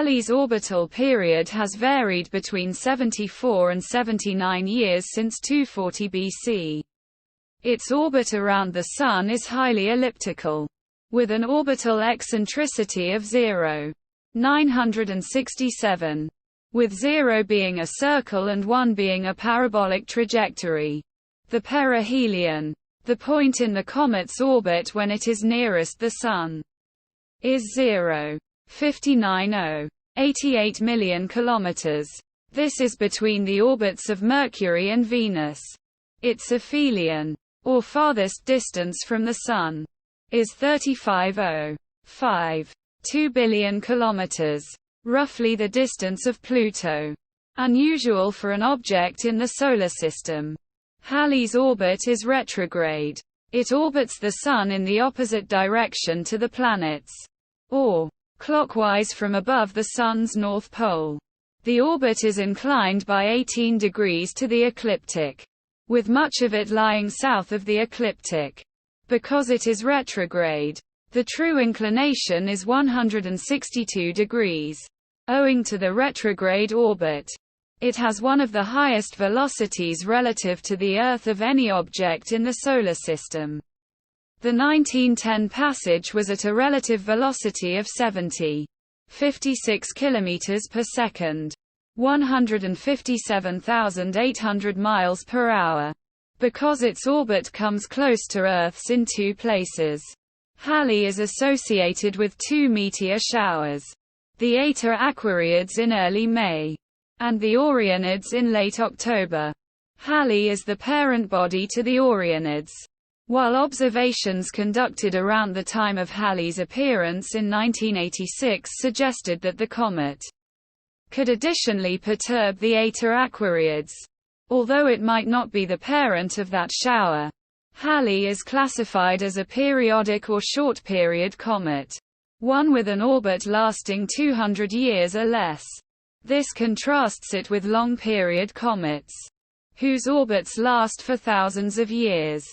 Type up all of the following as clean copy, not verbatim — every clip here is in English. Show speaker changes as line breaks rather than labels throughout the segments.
Halley's orbital period has varied between 74 and 79 years since 240 BC. Its orbit around the Sun is highly elliptical, with an orbital eccentricity of 0.967, with 0 being a circle and 1 being a parabolic trajectory. The perihelion, the point in the comet's orbit when it is nearest the Sun, is 0.59088 million kilometers. This is between the orbits of Mercury and Venus. Its aphelion, or farthest distance from the Sun, is 35.052 billion kilometers, roughly the distance of Pluto. Unusual for an object in the Solar System. Halley's orbit is retrograde. It orbits the Sun in the opposite direction to the planets, or clockwise from above the Sun's north pole. The orbit is inclined by 18 degrees to the ecliptic, with much of it lying south of the ecliptic. Because it is retrograde, the true inclination is 162 degrees. Owing to the retrograde orbit, it has one of the highest velocities relative to the Earth of any object in the Solar System. The 1910 passage was at a relative velocity of 70.56 km per second, 157,800 miles per hour. Because its orbit comes close to Earth's in two places, Halley is associated with two meteor showers, the Eta Aquariids in early May, and the Orionids in late October. Halley is the parent body to the Orionids. While observations conducted around the time of Halley's appearance in 1986 suggested that the comet could additionally perturb the Eta Aquariids, although it might not be the parent of that shower, Halley is classified as a periodic or short-period comet, one with an orbit lasting 200 years or less. This contrasts it with long-period comets, whose orbits last for thousands of years.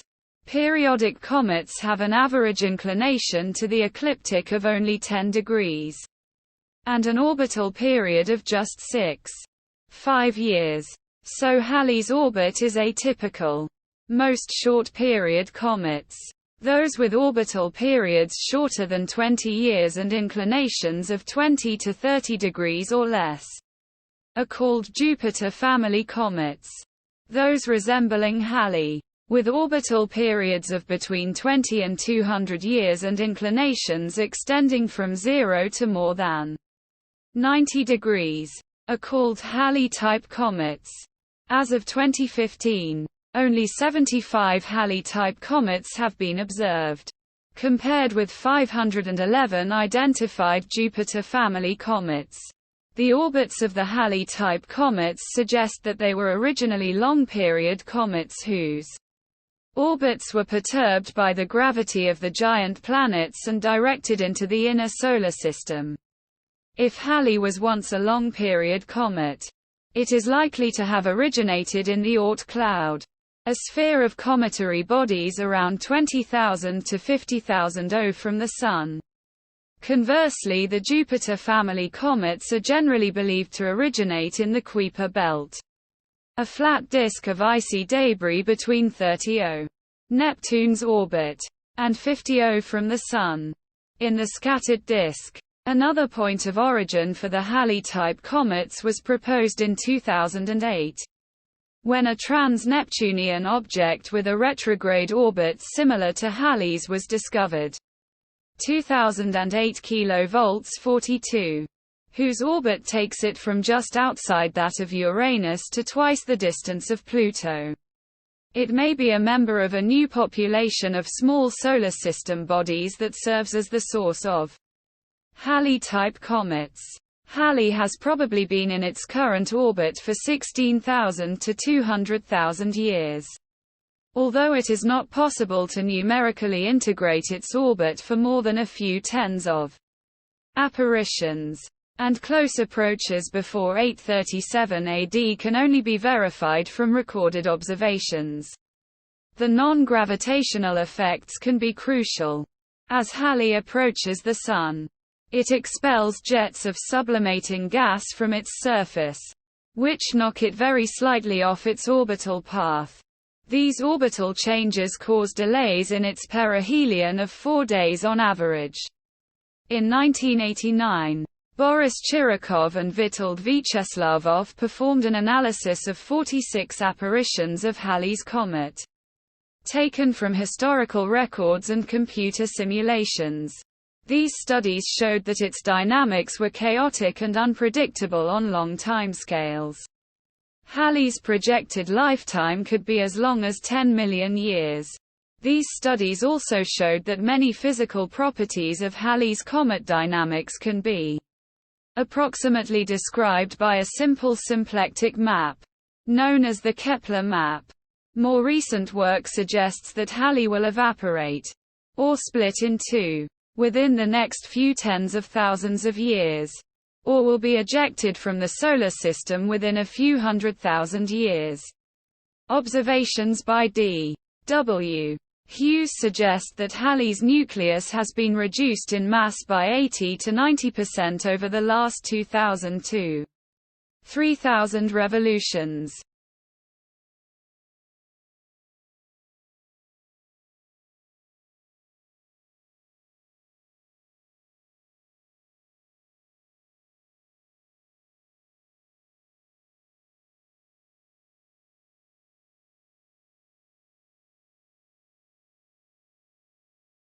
Periodic comets have an average inclination to the ecliptic of only 10 degrees, and an orbital period of just 5 years. So Halley's orbit is atypical. Most short-period comets, those with orbital periods shorter than 20 years and inclinations of 20 to 30 degrees or less, are called Jupiter family comets. Those resembling Halley, with orbital periods of between 20 and 200 years and inclinations extending from 0 to more than 90 degrees, are called Halley-type comets. As of 2015, only 75 Halley-type comets have been observed, compared with 511 identified Jupiter family comets. The orbits of the Halley-type comets suggest that they were originally long-period comets whose orbits were perturbed by the gravity of the giant planets and directed into the inner solar system. If Halley was once a long-period comet, it is likely to have originated in the Oort cloud, a sphere of cometary bodies around 20,000 to 50,000 O from the Sun. Conversely, the Jupiter family comets are generally believed to originate in the Kuiper belt, a flat disk of icy debris between 30 O, Neptune's orbit, and 50 O from the Sun, in the scattered disk. Another point of origin for the Halley-type comets was proposed in 2008. When a trans-Neptunian object with a retrograde orbit similar to Halley's was discovered. 2008 kV 42, whose orbit takes it from just outside that of Uranus to twice the distance of Pluto. It may be a member of a new population of small solar system bodies that serves as the source of Halley-type comets. Halley has probably been in its current orbit for 16,000 to 200,000 years. Although it is not possible to numerically integrate its orbit for more than a few tens of apparitions, and close approaches before 837 AD can only be verified from recorded observations. The non-gravitational effects can be crucial. As Halley approaches the Sun, It expels jets of sublimating gas from its surface, which knock it very slightly off its orbital path. These orbital changes cause delays in its perihelion of 4 days on average. In 1989, Boris Chirikov and Vitold Vyacheslavov performed an analysis of 46 apparitions of Halley's comet, taken from historical records and computer simulations. These studies showed that its dynamics were chaotic and unpredictable on long timescales. Halley's projected lifetime could be as long as 10 million years. These studies also showed that many physical properties of Halley's comet dynamics can be approximately described by a simple symplectic map, known as the Kepler map. More recent work suggests that Halley will evaporate, or split in two, within the next few tens of thousands of years, or will be ejected from the solar system within a few 100,000 years. Observations by D.W. Hughes suggest that Halley's nucleus has been reduced in mass by 80 to 90% over the last 2,000 to 3,000 revolutions.